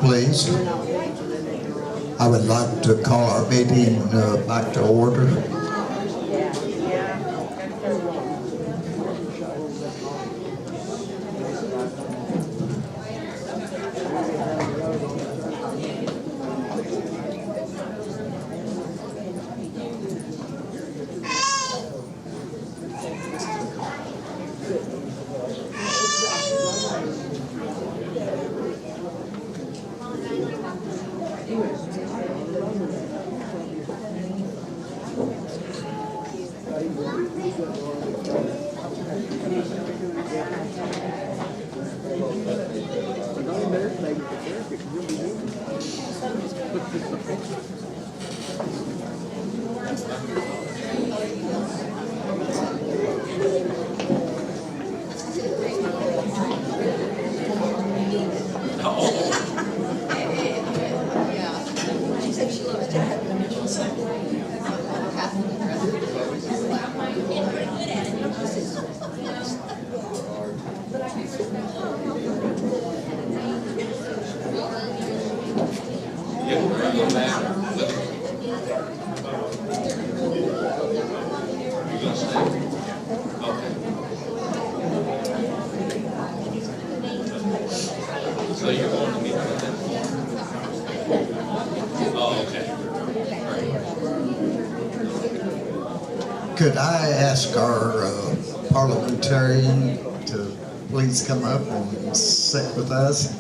Please. I would like to call our meeting back to order. So you're going to meet with them? Oh, okay. Could I ask our parliamentarian to please come up and sit with us?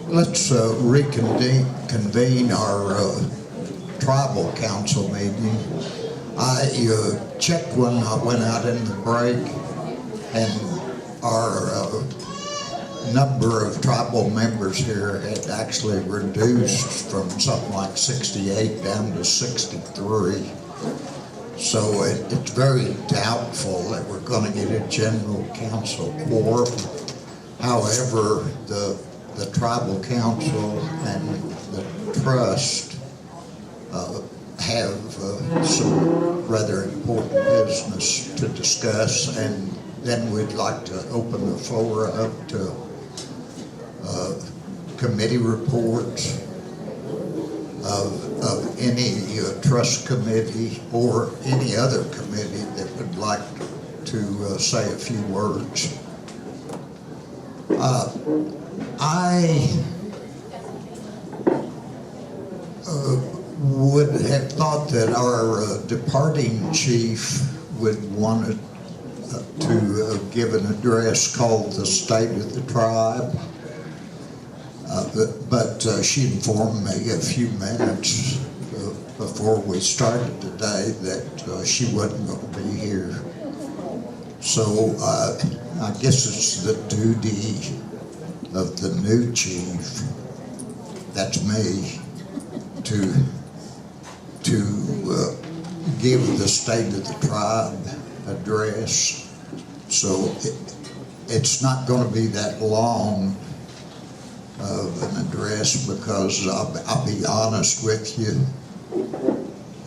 Let's reconvene our tribal council meeting. I checked when I went out in the break, and our number of tribal members here had actually reduced from something like 68 down to 63. So it's very doubtful that we're going to get a general council quorum. However, the tribal council and the trust have some rather important business to discuss, and then we'd like to open the floor up to committee reports of any trust committee or any other committee that would like to say a few words. I would have thought that our departing chief would want to give an address called the State of the Tribe, but she informed me a few minutes before we started today that she wasn't going to be here. So I guess it's the duty of the new chief, that's me, to give the State of the Tribe address. So it's not going to be that long of an address, because I'll be honest with you,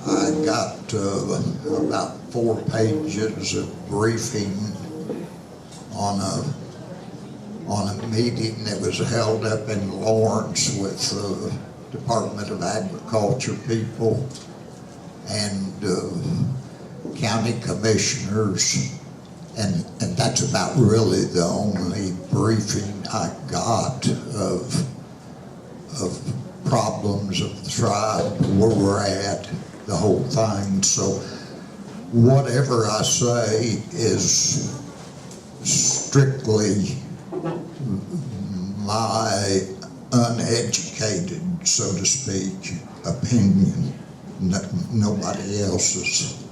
I got about 4 pages of briefing on a meeting that was held up in Lawrence with the Department of Agriculture people and county commissioners, and that's about really the only briefing I got of problems of the tribe, where we're at, the whole thing. So whatever I say is strictly my uneducated, so to speak, opinion, nobody else's.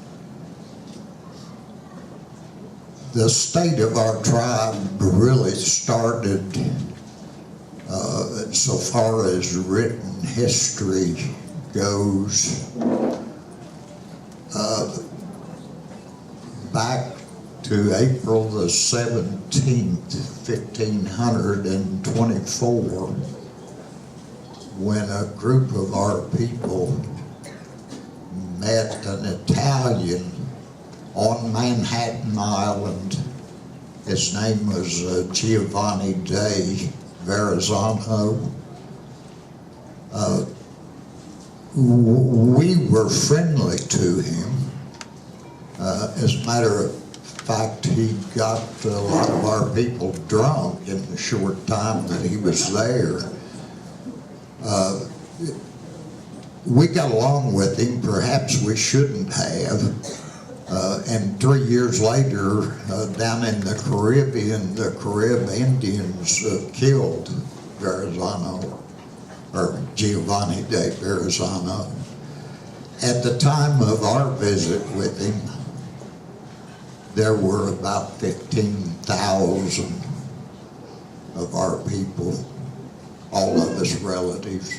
The state of our tribe really started, so far as written history, goes back to April the 17th, 1524, when a group of our people met an Italian on Manhattan Island. His name was Giovanni de Verrazzano. We were friendly to him. As a matter of fact, he got a lot of our people drunk in the short time that he was there. We got along with him, perhaps we shouldn't have. And 3 years later, down in the Caribbean, the Carib Indians killed Verrazzano, or Giovanni de Verrazzano. At the time of our visit with him, there were about 15,000 of our people, all of us relatives.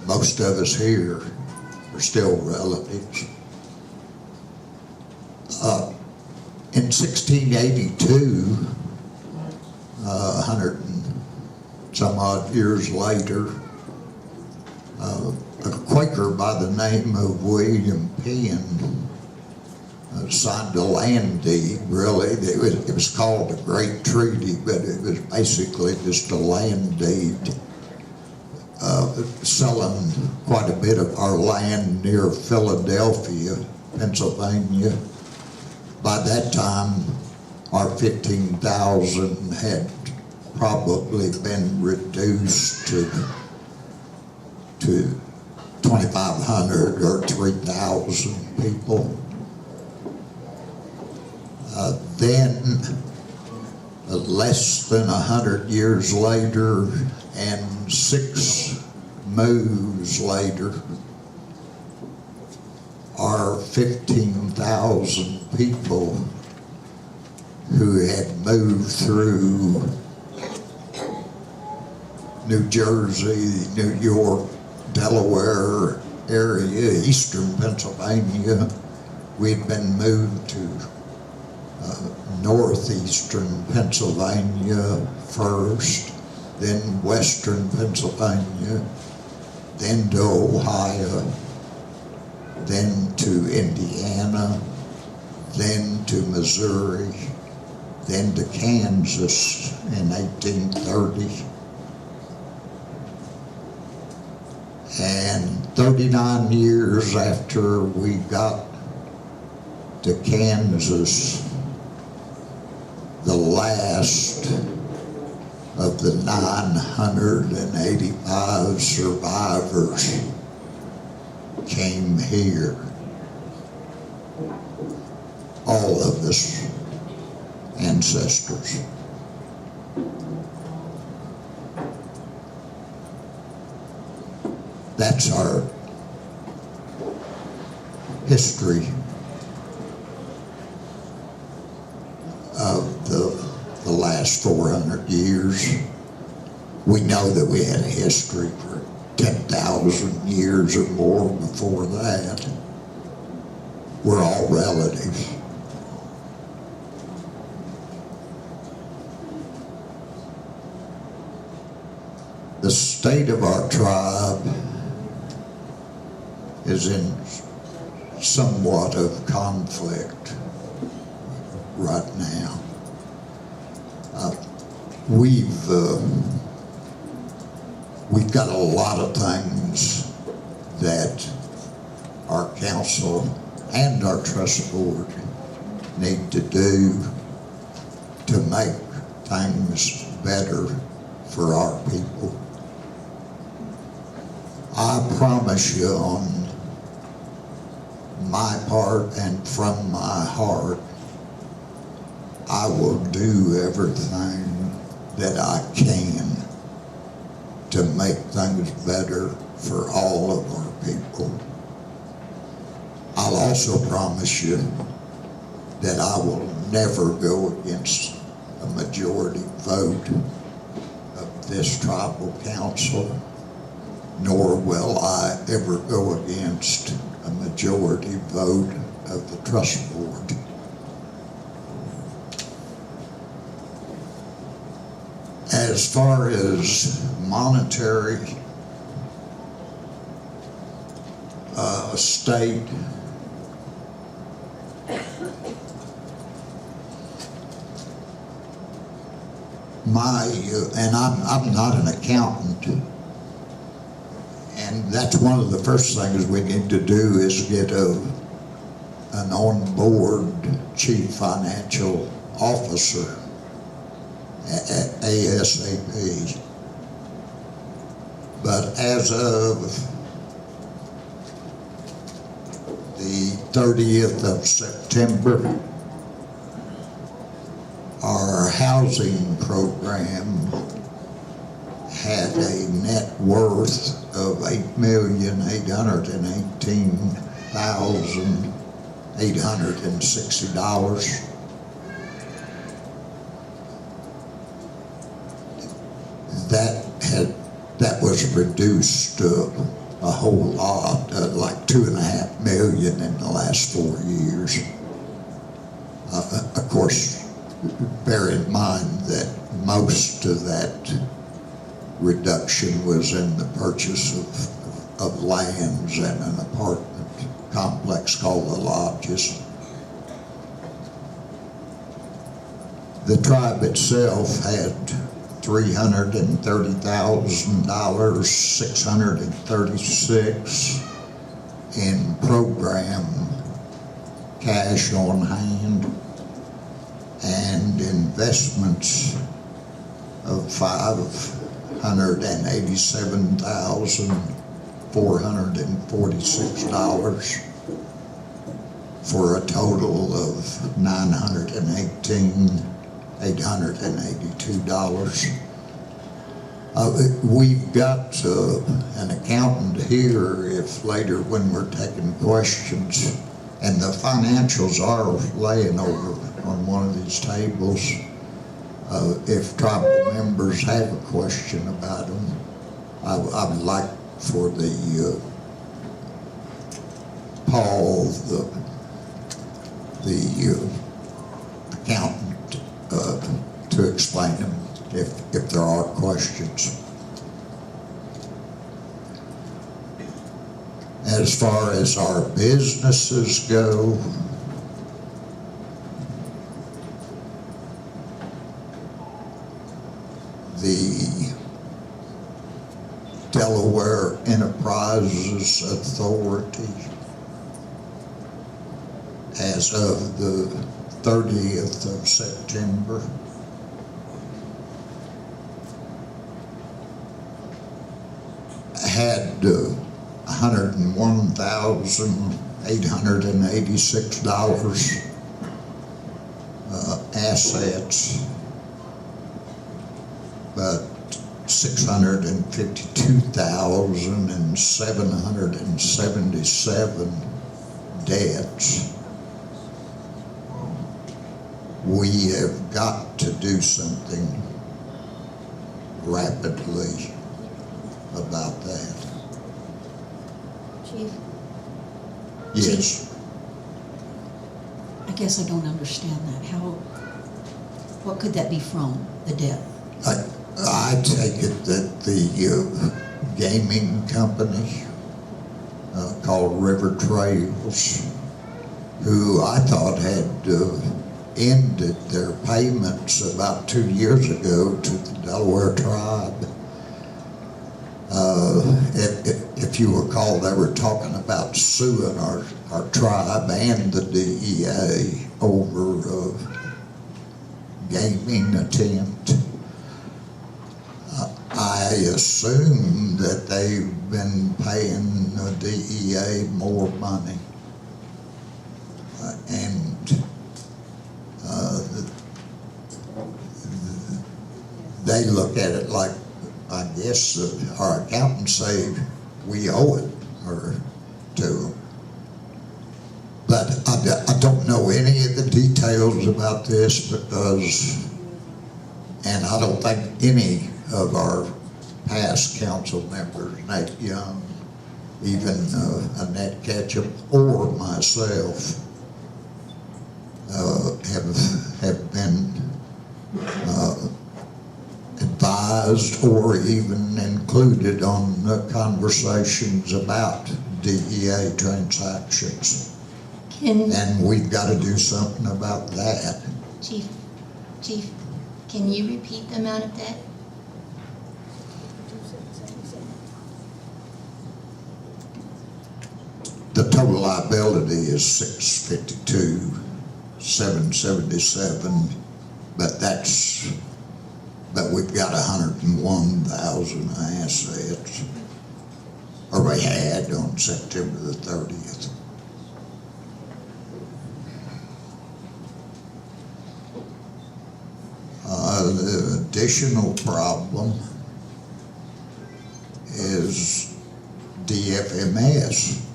Most of us here are still relatives. In 1682, 100 and some odd years later, a Quaker by the name of William Penn signed a land deed, really. It was called a Great Treaty, but it was basically just a land deed selling quite a bit of our land near Philadelphia, Pennsylvania. By that time, our 15,000 had probably been reduced to 2,500 or 3,000 people. Then, less than 100 years later, and 6 moves later, our 15,000 people who had moved through New Jersey, New York, Delaware area, eastern Pennsylvania, we'd been moved to northeastern Pennsylvania first, then western Pennsylvania, then to Ohio, then to Indiana, then to Missouri, then to Kansas in 1830. And 39 years after we got to Kansas, the last of the 985 survivors came here. All of us ancestors. That's our history of the last 400 years. We know that we had a history for 10,000 years or more before that. We're all relatives. The state of our tribe is in somewhat of conflict right now. We've got a lot of things that our council and our trust board need to do to make things better for our people. I promise you on my part and from my heart, I will do everything that I can to make things better for all of our people. I'll also promise you that I will never go against a majority vote of this tribal council. nor will I ever go against a majority vote of the trust board. As far as monetary state, and I'm not an accountant, and that's one of the first things we need to do is get an on-board chief financial officer ASAP. But as of the 30th of September, our housing program had a net worth of $8,818,860. That was reduced a whole lot, like $2.5 million in the last 4 years. Of course, bear in mind that most of that reduction was in the purchase of lands and an apartment complex called the Lodges. The tribe itself had $330,636 in program cash on hand and investments of $587,446 for a total of $918,882. We've got an accountant here if later when we're taking questions, and the financials are laying over on one of these tables. If tribal members have a question about them, I would like for the Paul, the accountant, to explain them if there are questions. As far as our businesses go, the Delaware Enterprises Authority, as of the 30th of September, had $101,886 assets, but $652,777 debts. We have got to do something rapidly about that. Chief? Yes. I guess I don't understand that. What could that be from, the debt? I take it that the gaming company called River Trails, who I thought had ended their payments about 2 years ago to the Delaware tribe. If you recall, they were talking about suing our tribe and the DEA over a gaming attempt. I assume that they've been paying the DEA more money. They look at it like, I guess our accountants say we owe it to them. But I don't know any of the details about this because, and I don't think any of our past council members, Nate Young, even Annette Ketchum, or myself, have been advised or even included on conversations about DEA transactions. And we've got to do something about that. Chief, can you repeat the amount of debt? The total liability is $652,777, but we've got 101,000 assets, or we had on September the 30th. The additional problem is DFMS.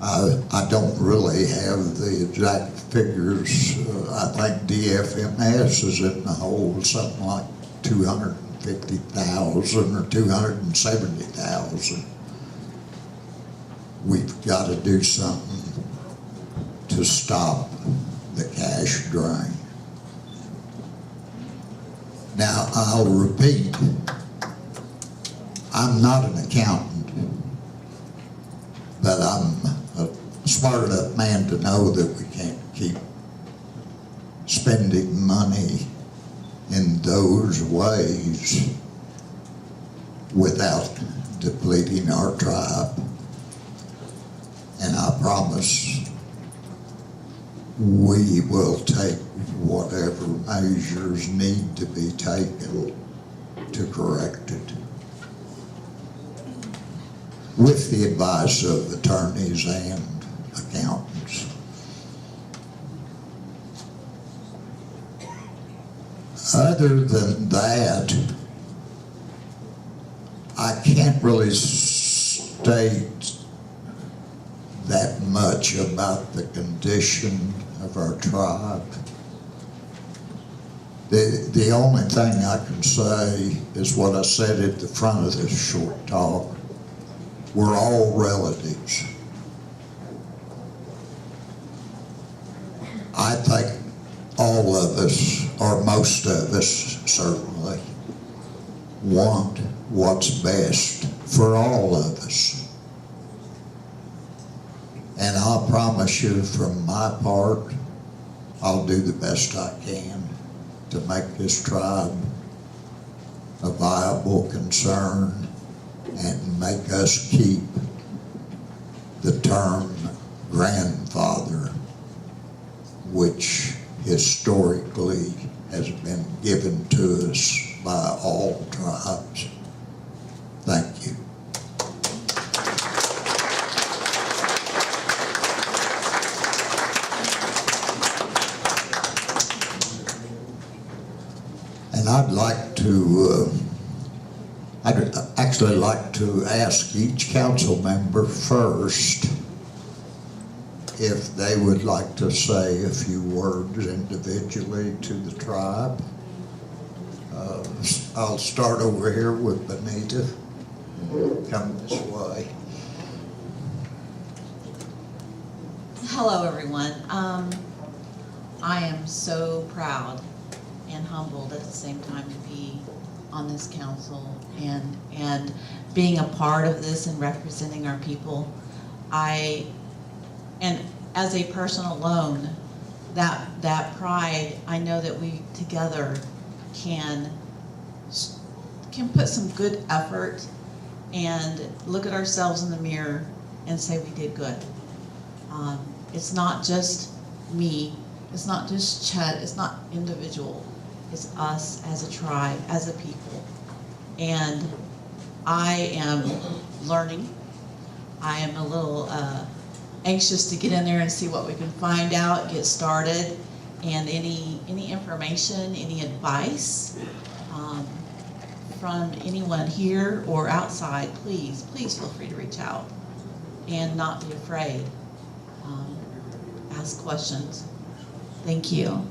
I don't really have the exact figures. I think DFMS is in the hole something like 250,000 or 270,000. We've got to do something to stop the cash drain. Now, I'll repeat, I'm not an accountant, but I'm a smart enough man to know that we can't keep spending money in those ways without depleting our tribe. And I promise we will take whatever measures need to be taken to correct it, with the advice of attorneys and accountants. Other than that, I can't really state that much about the condition of our tribe. The only thing I can say is what I said at the front of this short talk. We're all relatives. I think all of us, or most of us certainly, want what's best for all of us. And I'll promise you from my part, I'll do the best I can to make this tribe a viable concern and make us keep the term grandfather, which historically has been given to us by all tribes. Thank you. And I'd actually like to ask each council member first if they would like to say a few words individually to the tribe. I'll start over here with Benita. Come this way. Hello, everyone. I am so proud and humbled at the same time to be on this council and being a part of this and representing our people. And as a person alone, that pride, I know that we together can put some good effort and look at ourselves in the mirror and say we did good. It's not just me, it's not just Chet, it's not individual. It's us as a tribe, as a people. And I am learning. I am a little anxious to get in there and see what we can find out, get started. And any information, any advice from anyone here or outside, please feel free to reach out and not be afraid. Ask questions. Thank you.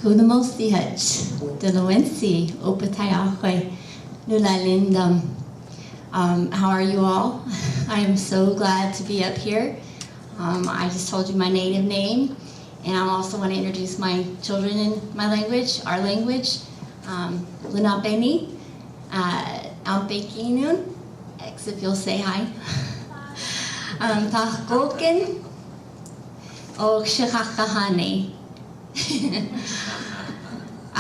Kunamosihach, Delawensi, Opatayahwe, Nulalindam. How are you all? I am so glad to be up here. I just told you my native name, and I also want to introduce my children in my language, our language. Lunapeni, Ampekinun, if you'll say hi. Tahkoken, O Shakakahane.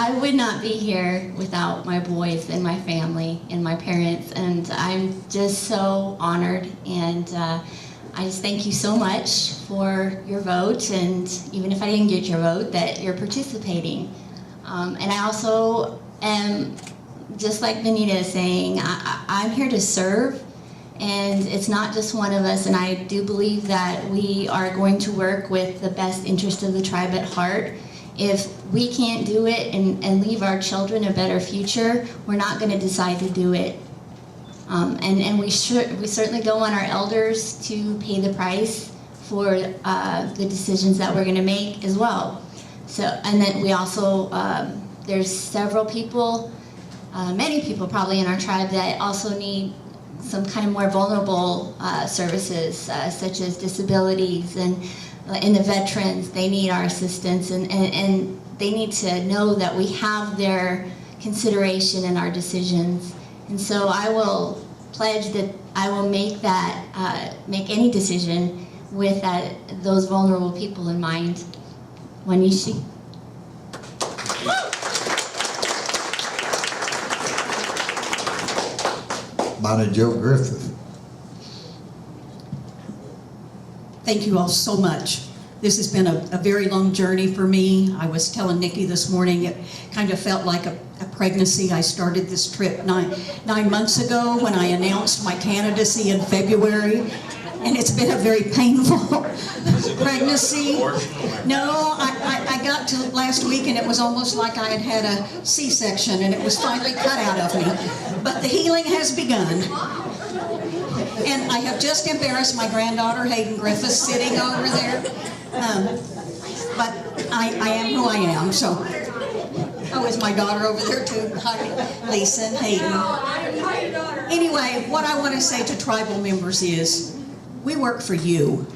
I would not be here without my boys and my family and my parents, and I'm just so honored, and I just thank you so much for your vote, and even if I didn't get your vote, that you're participating. And I also am, just like Benita is saying, I'm here to serve, and it's not just one of us, and I do believe that we are going to work with the best interest of the tribe at heart. If we can't do it and leave our children a better future, we're not going to decide to do it. And we certainly don't want our elders to pay the price for the decisions that we're going to make as well. So, and then we also, there's several people, many people probably in our tribe that also need some kind of more vulnerable services, such as disabilities and the veterans. They need our assistance, and they need to know that we have their consideration in our decisions. And so I will pledge that I will make that, make any decision with those vulnerable people in mind. Wanishi. Bonnie Joe Griffith. Thank you all so much. This has been a very long journey for me. I was telling Nikki this morning, it kind of felt like a pregnancy. I started this trip nine months ago when I announced my candidacy in February, and it's been a very painful pregnancy. No, I got to last week and it was almost like I had had a C-section and it was finally cut out of me. But the healing has begun. And I have just embarrassed my granddaughter, Hayden Griffith, sitting over there. But I am who I am, so. Oh, is my daughter over there too? Hi, Lisa and Hayden. Anyway, what I want to say to tribal members is, we work for you.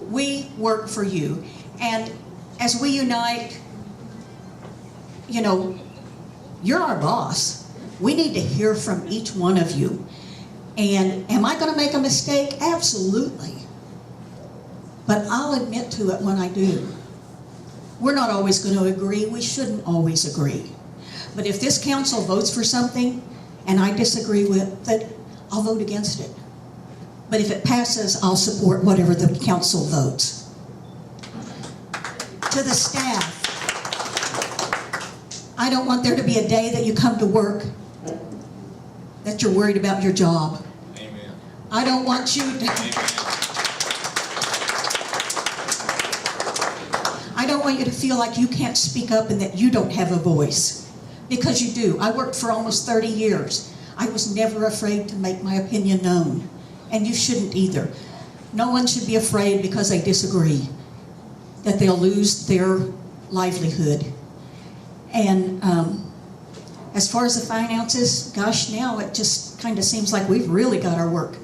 We work for you. And as we unite, you know, you're our boss. We need to hear from each one of you. And am I going to make a mistake? Absolutely. But I'll admit to it when I do. We're not always going to agree. We shouldn't always agree. But if this council votes for something and I disagree with it, I'll vote against it. But if it passes, I'll support whatever the council votes. To the staff, I don't want there to be a day that you come to work that you're worried about your job. Amen. I don't want you to... I don't want you to feel like you can't speak up and that you don't have a voice. Because you do. I worked for almost 30 years. I was never afraid to make my opinion known. And you shouldn't either. No one should be afraid because they disagree that they'll lose their livelihood. And as far as the finances, gosh, now it just kind of seems like we've really got our work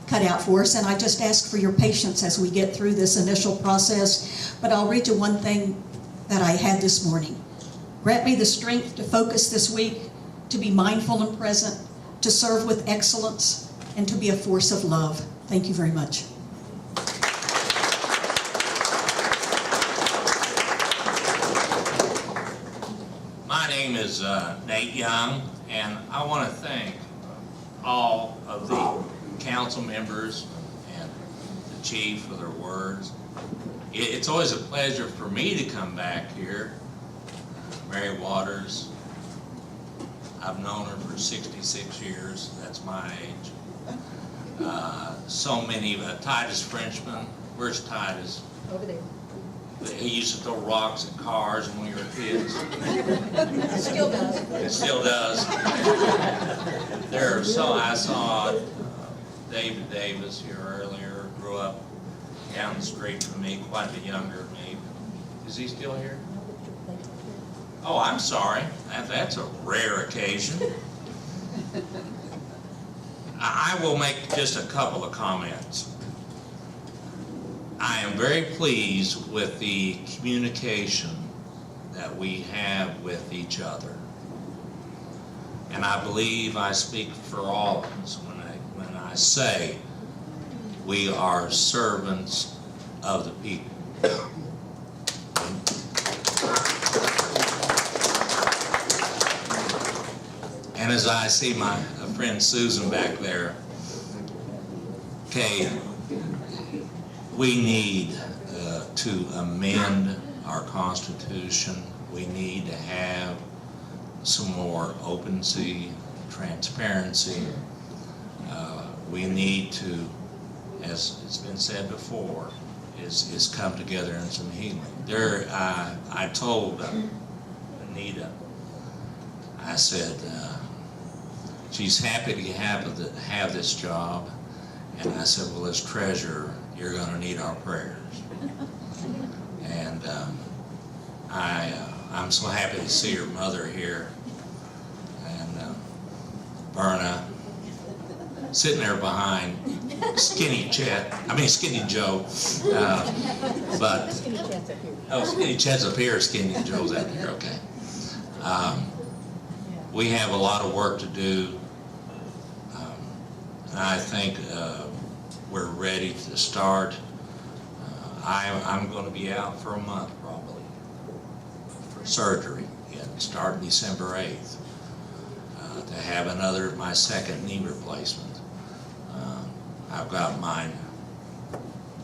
cut out for us. And I just ask for your patience as we get through this initial process. But I'll read you one thing that I had this morning. Grant me the strength to focus this week, to be mindful and present, to serve with excellence, and to be a force of love. Thank you very much. My name is Nate Young, and I want to thank all of the council members and the chief for their words. It's always a pleasure for me to come back here. Mary Waters, I've known her for 66 years, that's my age. So many, Titus Frenchman, where's Titus? Over there. He used to throw rocks at cars when we were kids. Still does. It still does. I saw David Davis here earlier, grew up down the street from me, quite a bit younger than me. Is he still here? Oh, I'm sorry. That's a rare occasion. I will make just a couple of comments. I am very pleased with the communication that we have with each other. And I believe I speak for all of us when I say we are servants of the people. And as I see my friend Susan back there, okay, we need to amend our Constitution. We need to have some more openness, transparency. We need to, as it's been said before, is come together in some healing. I told Anita, I said, she's happy to have this job, and I said, well, as treasurer, you're going to need our prayers. And I'm so happy to see her mother here, and Verna sitting there behind Skinny Joe, but Skinny Chet's up here, Skinny Joe's out here. Okay. We have a lot of work to do. And I think we're ready to start. I'm going to be out for a month probably for surgery, and start December 8th to have my second knee replacement. I've got my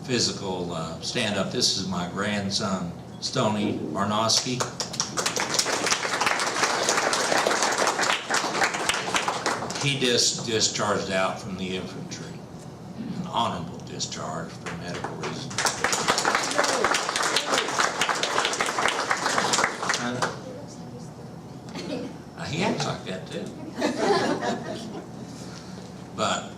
physical stand-up. This is my grandson, Stoney Barnowski. He just discharged out from the infantry, an honorable discharge for medical reasons. He acts like that too. But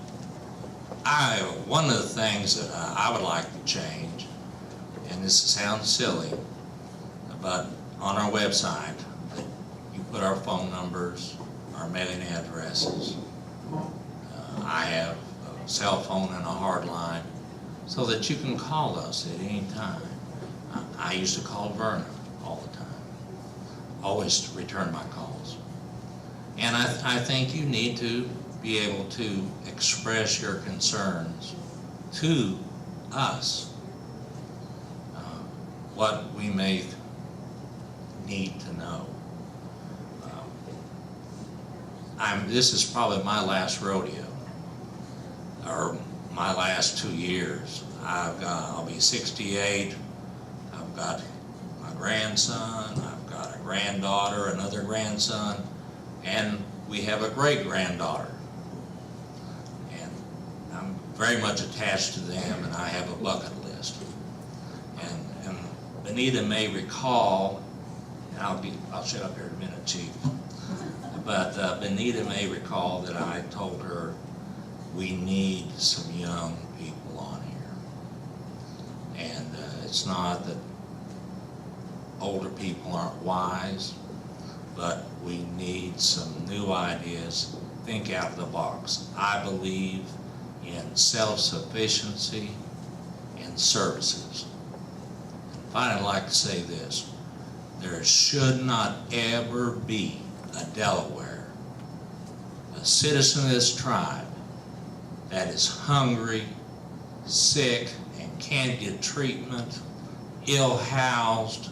one of the things that I would like to change, and this sounds silly, but on our website, you put our phone numbers, our mailing addresses. I have a cell phone and a hard line so that you can call us at any time. I used to call Verna all the time, always return my calls. And I think you need to be able to express your concerns to us, what we may need to know. This is probably my last rodeo, or my last 2 years. I'll be 68. I've got my grandson. I've got a granddaughter, another grandson, and we have a great-granddaughter. And I'm very much attached to them, and I have a bucket list. And Benita may recall, and I'll shut up here in a minute, Chief. But Benita may recall that I told her we need some young people on here. And it's not that older people aren't wise, but we need some new ideas. Think out of the box. I believe in self-sufficiency and services. And finally, I'd like to say this. There should not ever be a Delaware, a citizen of this tribe, that is hungry, sick, and can't get treatment, ill-housed,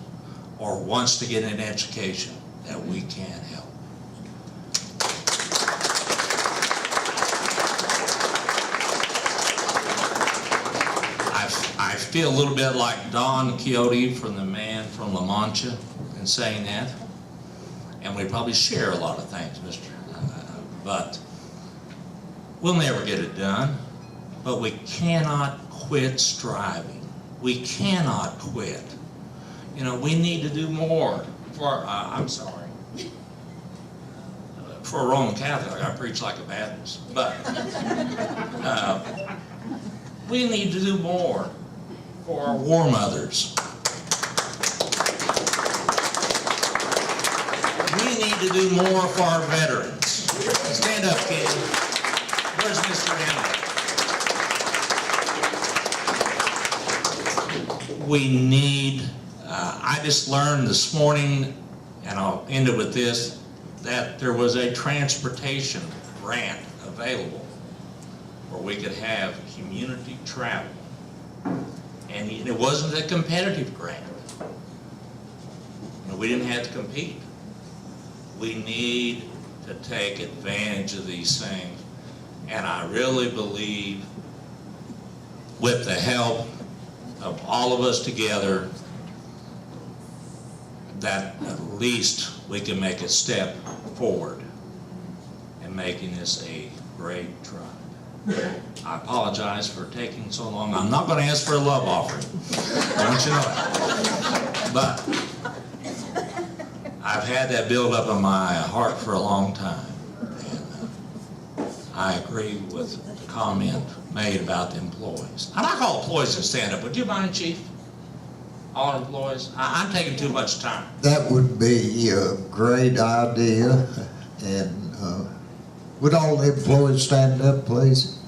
or wants to get an education that we can't help. I feel a little bit like Don Quixote from the Man from La Mancha in saying that. And we probably share a lot of things, but we'll never get it done. But we cannot quit striving. We cannot quit. You know, we need to do more for, for a Roman Catholic, I preach like a Baptist, but we need to do more for our war mothers. need to do more for our veterans. Stand up, kid. Where's Mr. Henry? We need, I just learned this morning, and I'll end it with this, that there was a transportation grant available where we could have community travel. And it wasn't a competitive grant. We didn't have to compete. We need to take advantage of these things. And I really believe with the help of all of us together that at least we can make a step forward in making this a great tribe. I apologize for taking so long. I'm not going to ask for a love offering. I want you to know that. But I've had that build up in my heart for a long time. And I agree with the comment made about the employees. And I call employees to stand up. Would you mind, Chief? All employees? I'm taking too much time. That would be a great idea. And would all the employees stand up, please?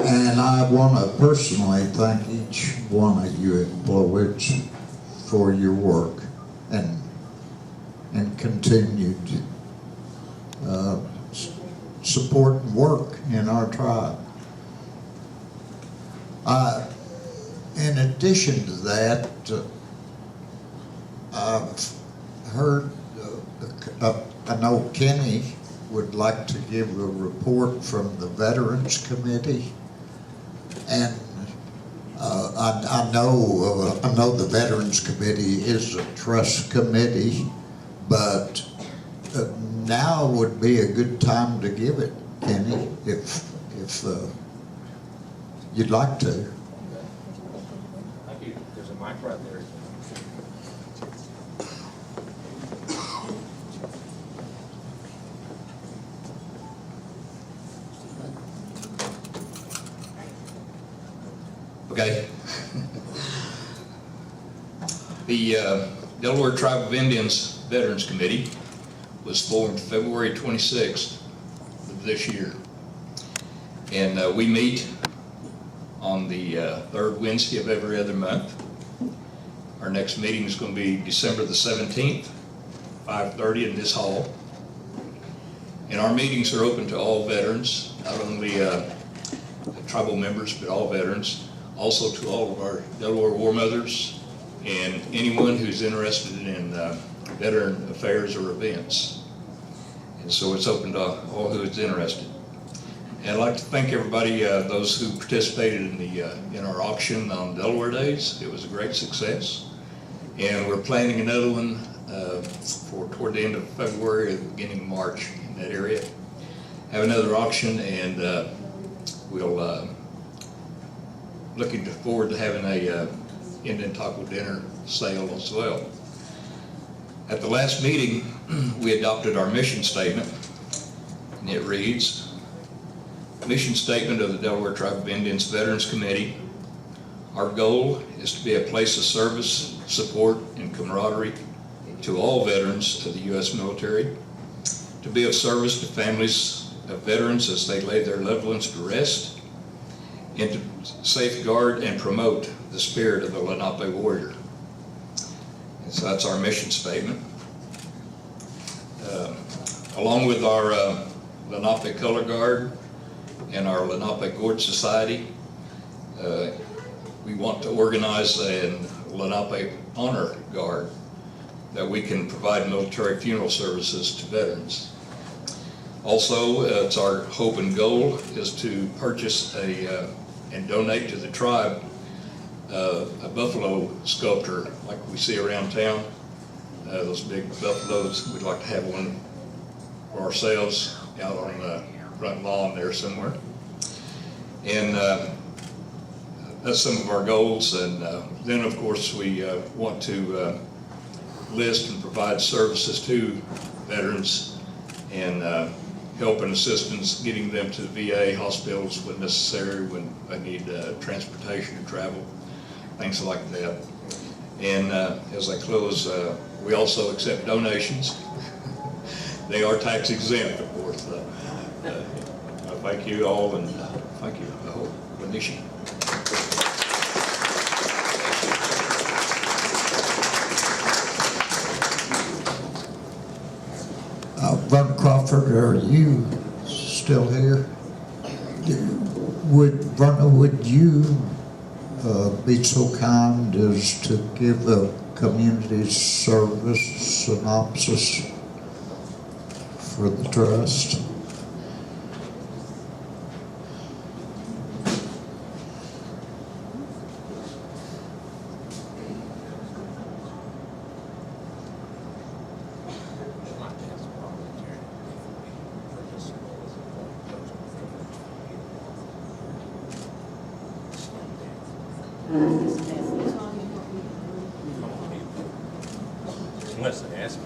And I want to personally thank each one of you employees for your work and continued support and work in our tribe. In addition to that, I've heard, I know Kenny would like to give a report from the Veterans Committee. And I know the Veterans Committee is a trust committee, but now would be a good time to give it, Kenny, if you'd like to. Thank you. There's a mic right there. Okay. The Delaware Tribe of Indians Veterans Committee was formed February 26th of this year. And we meet on the third Wednesday of every other month. Our next meeting is going to be December the 17th, 5:30 in this hall. And our meetings are open to all veterans, not only tribal members, but all veterans. Also to all of our Delaware War Mothers and anyone who's interested in veteran affairs or events. And so it's open to all who is interested. And I'd like to thank everybody, those who participated in our auction on Delaware Days. It was a great success. And we're planning another one for toward the end of February or the beginning of March in that area. Have another auction, and we'll looking forward to having a Indian taco dinner sale as well. At the last meeting, we adopted our mission statement, and it reads, Mission Statement of the Delaware Tribe of Indians Veterans Committee. Our goal is to be a place of service, support, and camaraderie to all veterans of the U.S. military, to be of service to families of veterans as they lay their loved ones to rest, and to safeguard and promote the spirit of the Lenape warrior. And so that's our mission statement. Along with our Lenape Color Guard and our Lenape Gorge Society, we want to organize a Lenape Honor Guard that we can provide military funeral services to veterans. Also, it's our hope and goal is to purchase and donate to the tribe a buffalo sculpture like we see around town. Those big buffaloes, we'd like to have one for ourselves out on the front lawn there somewhere. And that's some of our goals. And then, of course, we want to list and provide services to veterans and help and assistance getting them to the VA hospitals when necessary, when they need transportation and travel, things like that. And as I close, we also accept donations. They are tax exempt, of course. Thank you all, and thank you, Lanisha. Vernon Crawford, are you still here? Would you be so kind as to give a community service synopsis for the trust? Unless they ask me.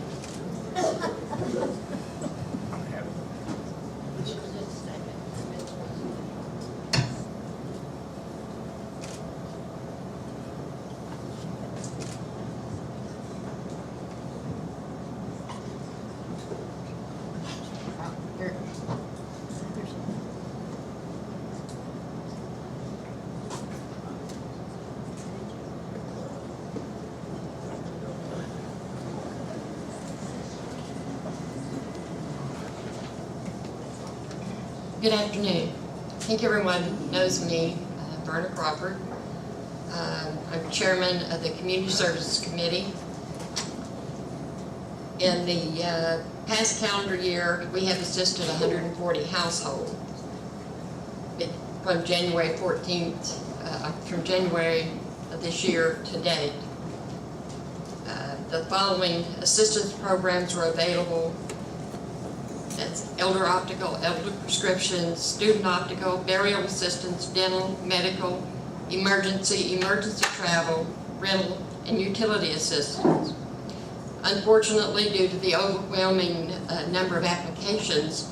Good afternoon. I think everyone knows me, Vernon Crawford. I'm chairman of the Community Services Committee. In the past calendar year, we have assisted 140 households. From January 14th, from January of this year to date. The following assistance programs were available. That's elder optical, elder prescriptions, student optical, burial assistance, dental, medical, emergency travel, rental, and utility assistance. Unfortunately, due to the overwhelming number of applications,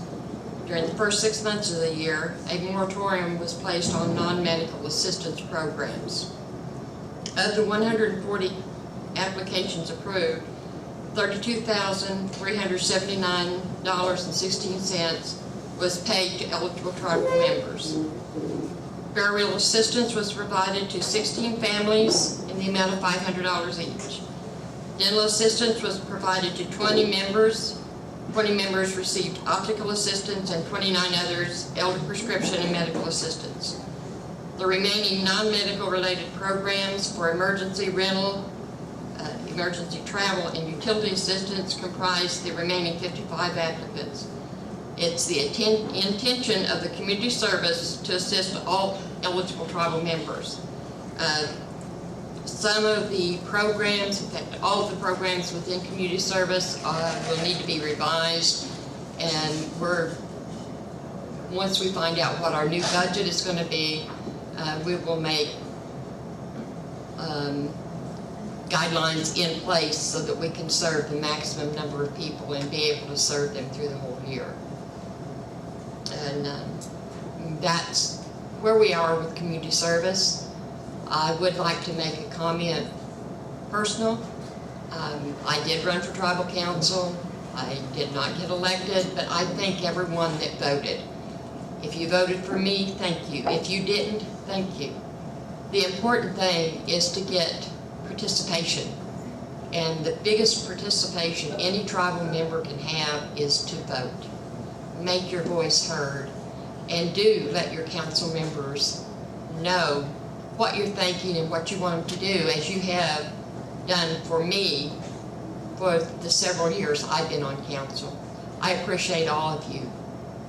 during the first 6 months of the year, a moratorium was placed on non-medical assistance programs. Of the 140 applications approved, $32,379.16 was paid to eligible tribal members. Burial assistance was provided to 16 families in the amount of $500 each. Dental assistance was provided to 20 members. 20 members received optical assistance and 29 others elder prescription and medical assistance. The remaining non-medical related programs for emergency rental, emergency travel, and utility assistance comprise the remaining 55 applicants. It's the intention of the community service to assist all eligible tribal members. Some of the programs, in fact, all of the programs within community service will need to be revised, and once we find out what our new budget is going to be, we will make guidelines in place so that we can serve the maximum number of people and be able to serve them through the whole year. And that's where we are with community service. I would like to make a comment personal. I did run for tribal council. I did not get elected, but I thank everyone that voted. If you voted for me, thank you. If you didn't, thank you. The important thing is to get participation. And the biggest participation any tribal member can have is to vote. Make your voice heard, and do let your council members know what you're thinking and what you want them to do, as you have done for me for the several years I've been on council. I appreciate all of you.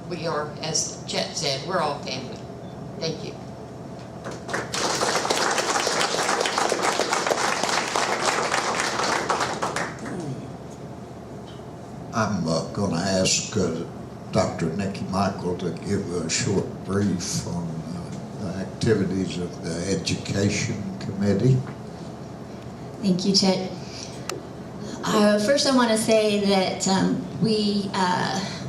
We are, as Chet said, we're all family. Thank you. I'm going to ask Dr. Nikki Michael to give a short brief on the activities of the Education Committee. Thank you, Chet. First, I want to say that we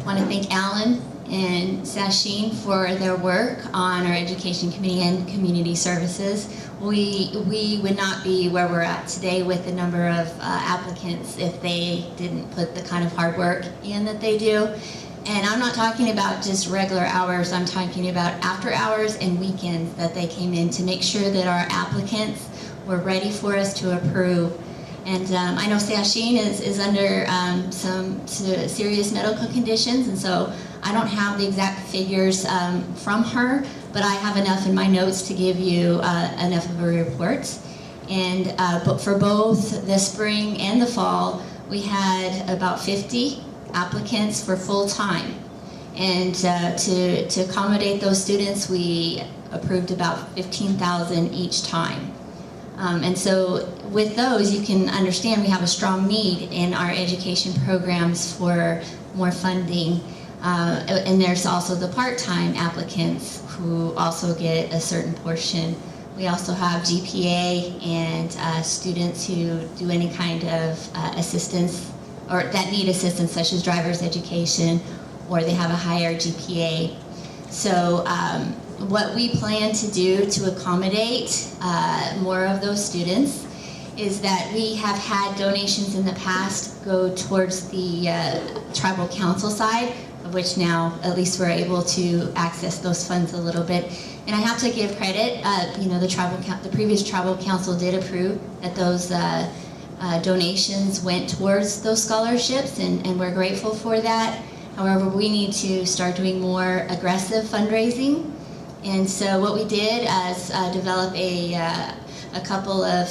want to thank Alan and Sasheen for their work on our education committee and community services. We would not be where we're at today with the number of applicants if they didn't put the kind of hard work in that they do. And I'm not talking about just regular hours, I'm talking about after hours and weekends that they came in to make sure that our applicants were ready for us to approve. And I know Sasheen is under some serious medical conditions, and so I don't have the exact figures from her, but I have enough in my notes to give you enough of a report. And but for both the spring and the fall, we had about 50 applicants for full-time. And to accommodate those students, we approved about $15,000 each time. And so with those, you can understand we have a strong need in our education programs for more funding. And there's also the part-time applicants who also get a certain portion. We also have GPA and students who do any kind of assistance or that need assistance, such as driver's education, or they have a higher GPA. So what we plan to do to accommodate more of those students is that we have had donations in the past go towards the tribal council side, of which now at least we're able to access those funds a little bit. And I have to give credit, the previous tribal council did approve that those donations went towards those scholarships, and we're grateful for that. However, we need to start doing more aggressive fundraising. And so what we did is develop a couple of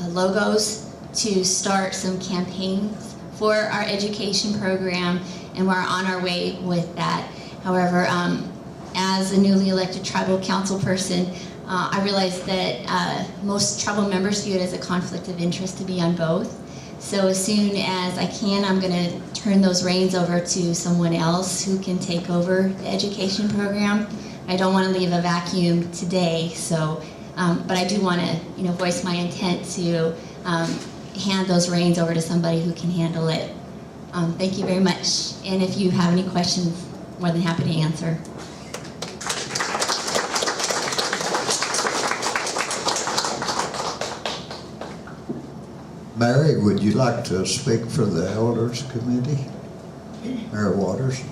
logos to start some campaigns for our education program, and we're on our way with that. However, as a newly elected tribal council person, I realized that most tribal members view it as a conflict of interest to be on both. So as soon as I can, I'm going to turn those reins over to someone else who can take over the education program. I don't want to leave a vacuum today, so but I do want to, voice my intent to hand those reins over to somebody who can handle it. Thank you very much. And if you have any questions, more than happy to answer. Mary, would you like to speak for the Elders Committee? Mary Waters.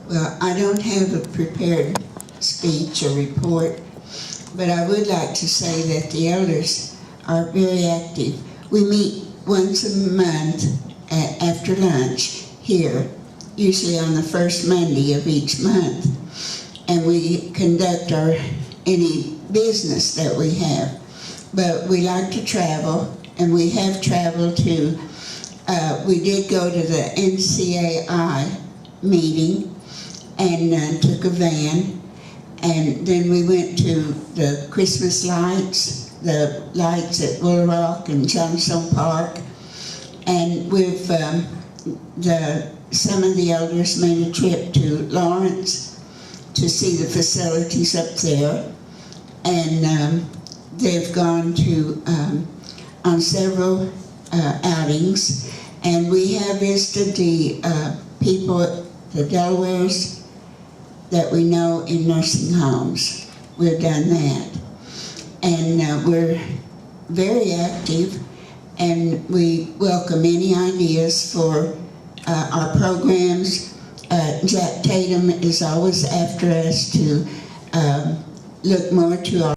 Well, I don't have a prepared speech or report, but I would like to say that the elders are very active. We meet once a month after lunch here, usually on the first Monday of each month, and we conduct any business that we have. But we like to travel, and we have traveled to, we did go to the NCAI meeting and took a van, and then we went to the Christmas lights, the lights at Willow Rock and Johnstone Park, and with some of the elders made a trip to Lawrence to see the facilities up there, and they've gone to on several outings, and we have visited the people, the Delawares that we know in nursing homes. We've done that, and we're very active, and we welcome any ideas for our programs. Jack Tatum is always after us to look more to our